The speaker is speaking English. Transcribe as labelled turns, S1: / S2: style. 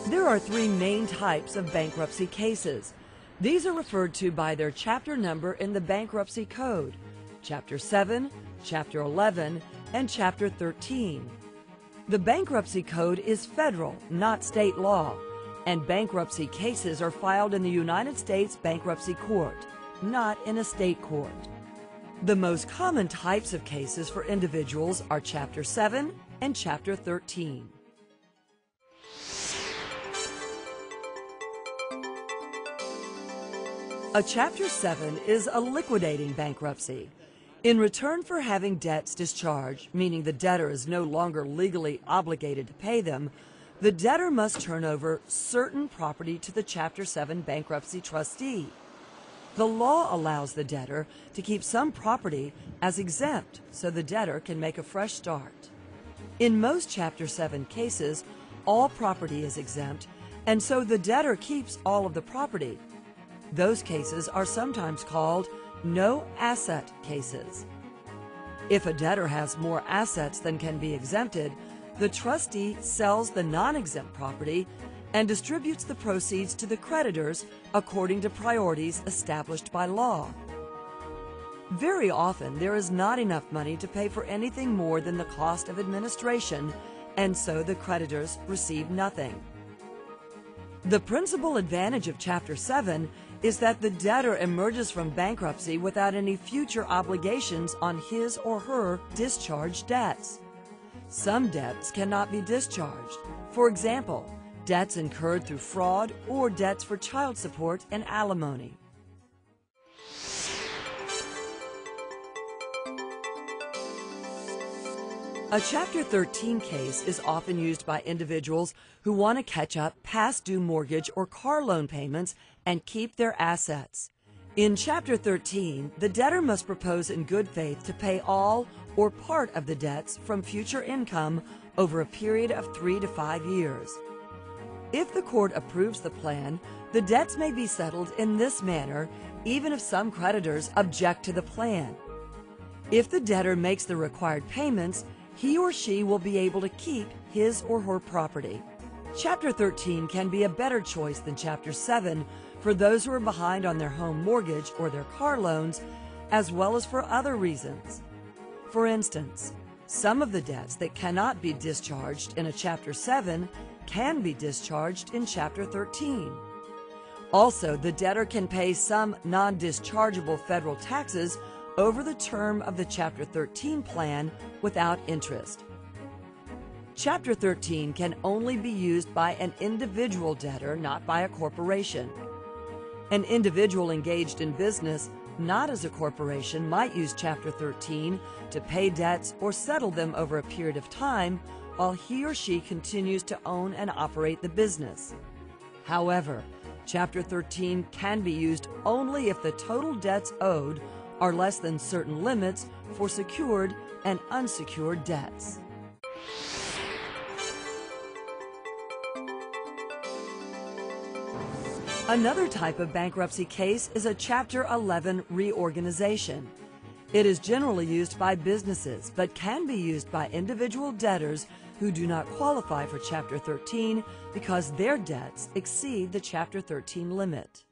S1: There are three main types of bankruptcy cases. These are referred to by their chapter number in the Bankruptcy Code: Chapter 7, Chapter 11, and Chapter 13. The Bankruptcy Code is federal, not state law, and bankruptcy cases are filed in the United States Bankruptcy Court, not in a state court. The most common types of cases for individuals are Chapter 7 and Chapter 13. A Chapter 7 is a liquidating bankruptcy. In return for having debts discharged, meaning the debtor is no longer legally obligated to pay them, the debtor must turn over certain property to the Chapter 7 bankruptcy trustee. The law allows the debtor to keep some property as exempt so the debtor can make a fresh start. In most Chapter 7 cases, all property is exempt, and so the debtor keeps all of the property. Those cases are sometimes called no-asset cases. If a debtor has more assets than can be exempted, the trustee sells the non-exempt property and distributes the proceeds to the creditors according to priorities established by law. Very often, there is not enough money to pay for anything more than the cost of administration, and so the creditors receive nothing. The principal advantage of Chapter 7 is that the debtor emerges from bankruptcy without any future obligations on his or her discharged debts. Some debts cannot be discharged. For example, debts incurred through fraud or debts for child support and alimony. A Chapter 13 case is often used by individuals who want to catch up past due mortgage or car loan payments and keep their assets. In Chapter 13, the debtor must propose in good faith to pay all or part of the debts from future income over a period of 3 to 5 years. If the court approves the plan, the debts may be settled in this manner, even if some creditors object to the plan. If the debtor makes the required payments, he or she will be able to keep his or her property. Chapter 13 can be a better choice than Chapter 7 for those who are behind on their home mortgage or their car loans, as well as for other reasons. For instance, some of the debts that cannot be discharged in a Chapter 7 can be discharged in Chapter 13. Also, the debtor can pay some non-dischargeable federal taxes over the term of the Chapter 13 plan without interest. Chapter 13 can only be used by an individual debtor, not by a corporation. An individual engaged in business, not as a corporation, might use Chapter 13 to pay debts or settle them over a period of time while he or she continues to own and operate the business. However, Chapter 13 can be used only if the total debts owed are less than certain limits for secured and unsecured debts. Another type of bankruptcy case is a Chapter 11 reorganization. It is generally used by businesses, but can be used by individual debtors who do not qualify for Chapter 13 because their debts exceed the Chapter 13 limit.